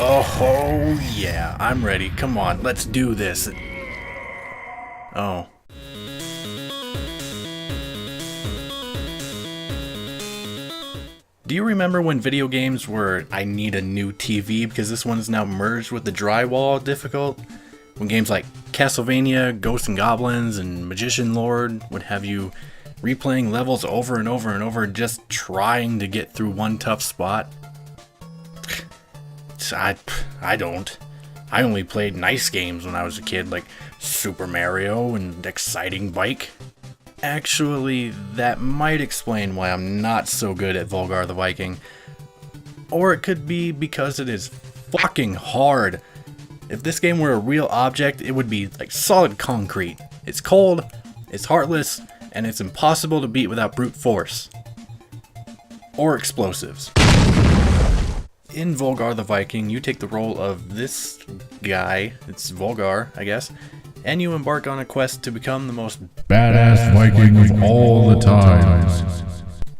Oh yeah, I'm ready. Come on, let's do this. Oh. Do you remember when video games were, I need a new TV because this one is now merged with the drywall difficult? When games like Castlevania, Ghosts and Goblins, and Magician Lord would have you replaying levels over and over and over just trying to get through one tough spot? I don't. I only played nice games when I was a kid, like Super Mario and Exciting Bike. Actually, that might explain why I'm not so good at Volgarr the Viking. Or it could be because it is fucking hard. If this game were a real object, it would be like solid concrete. It's cold, it's heartless, and it's impossible to beat without brute force. Or explosives. In Volgarr the Viking, you take the role of this guy, it's Volgarr, I guess, and you embark on a quest to become the most badass Viking of all the times.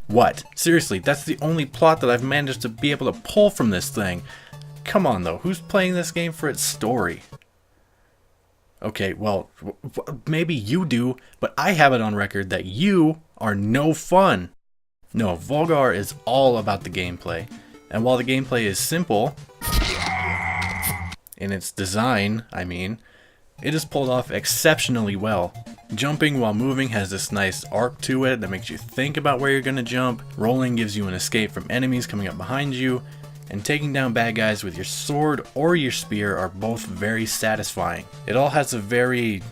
What? Seriously, that's the only plot that I've managed to be able to pull from this thing. Come on though, who's playing this game for its story? Okay, well, maybe you do, but I have it on record that you are no fun. No, Volgarr is all about the gameplay. And while the gameplay is simple, in its design, I mean, it is pulled off exceptionally well. Jumping while moving has this nice arc to it that makes you think about where you're going to jump. Rolling gives you an escape from enemies coming up behind you. And taking down bad guys with your sword or your spear are both very satisfying. It all has a very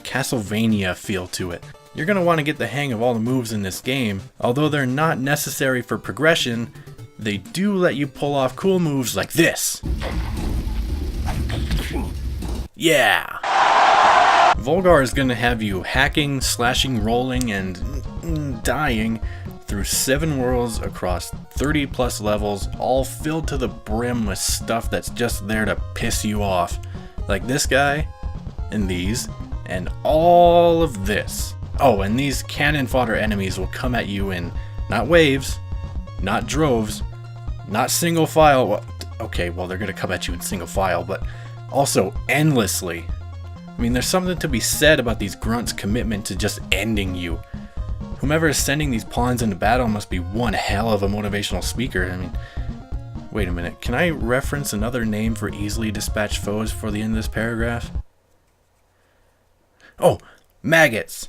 Castlevania feel to it. You're going to want to get the hang of all the moves in this game. Although they're not necessary for progression, they do let you pull off cool moves like this. Yeah! Volgarr is going to have you hacking, slashing, rolling, and dying through 7 worlds across 30 plus levels, all filled to the brim with stuff that's just there to piss you off. Like this guy, and these, and all of this. Oh, and these cannon fodder enemies will come at you in not waves, not droves, not single file. Well, okay, well, they're going to come at you in single file, but also endlessly. I mean, there's something to be said about these grunts' commitment to just ending you. Whomever is sending these pawns into battle must be one hell of a motivational speaker. I mean, wait a minute, can I reference another name for easily dispatched foes for the end of this paragraph? Oh, maggots!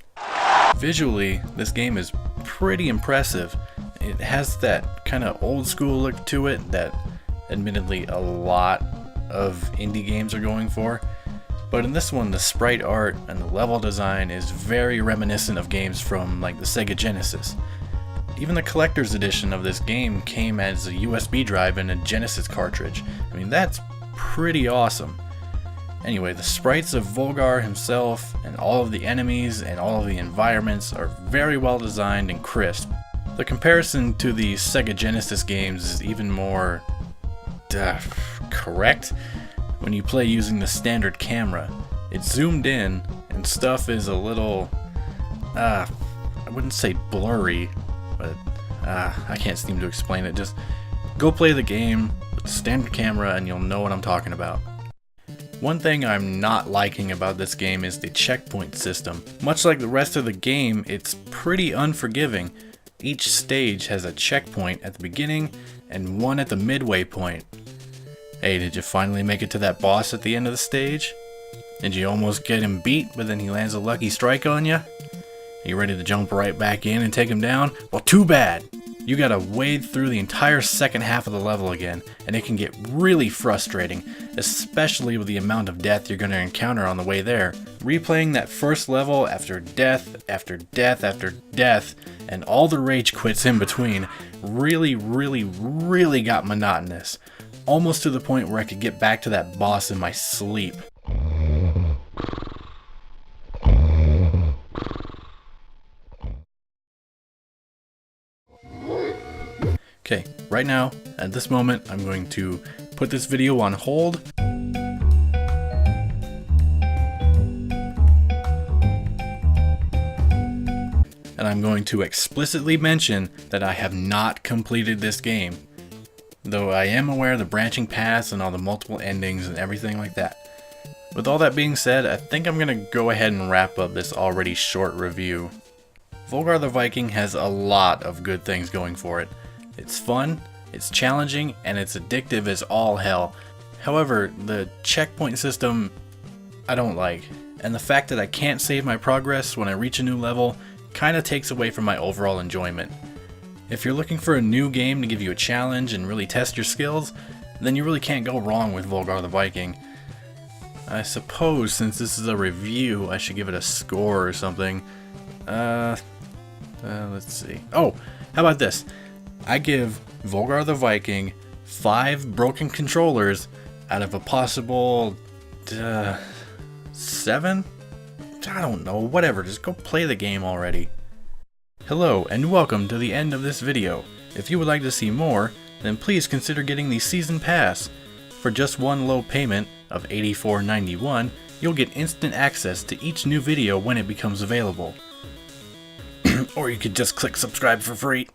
Visually, this game is pretty impressive. It has that kind of old school look to it that admittedly a lot of indie games are going for. But in this one, the sprite art and the level design is very reminiscent of games from like the Sega Genesis. Even the collector's edition of this game came as a USB drive and a Genesis cartridge. I mean, that's pretty awesome. Anyway, the sprites of Volgarr himself and all of the enemies and all of the environments are very well designed and crisp. The comparison to the Sega Genesis games is even more correct. When you play using the standard camera, it's zoomed in and stuff is a little, I wouldn't say blurry, but I can't seem to explain it. Just go play the game with the standard camera and you'll know what I'm talking about. One thing I'm not liking about this game is the checkpoint system. Much like the rest of the game, it's pretty unforgiving. Each stage has a checkpoint at the beginning and one at the midway point. Hey, did you finally make it to that boss at the end of the stage? Did you almost get him beat, but then he lands a lucky strike on you? Are you ready to jump right back in and take him down? Well, too bad! You gotta wade through the entire second half of the level again, and it can get really frustrating, especially with the amount of death you're gonna encounter on the way there. Replaying that first level after death, after death, after death, and all the rage quits in between really got monotonous. Almost to the point where I could get back to that boss in my sleep. Okay, right now, at this moment, I'm going to put this video on hold. And I'm going to explicitly mention that I have not completed this game. though I am aware of the branching paths and all the multiple endings and everything like that. With all that being said, I think I'm going to go ahead and wrap up this already short review. Volgarr the Viking has a lot of good things going for it. It's fun, it's challenging, and it's addictive as all hell. However, the checkpoint system I don't like, and the fact that I can't save my progress when I reach a new level kinda takes away from my overall enjoyment. If you're looking for a new game to give you a challenge and really test your skills, then you really can't go wrong with Volgarr the Viking. I suppose since this is a review, I should give it a score or something. Let's see. Oh, how about this? I give Volgarr the Viking 5 broken controllers out of a possible 7? I don't know, whatever, just go play the game already. Hello, and welcome to the end of this video. If you would like to see more, then please consider getting the Season Pass. For just one low payment of $84.91, you'll get instant access to each new video when it becomes available. Or you could just click subscribe for free.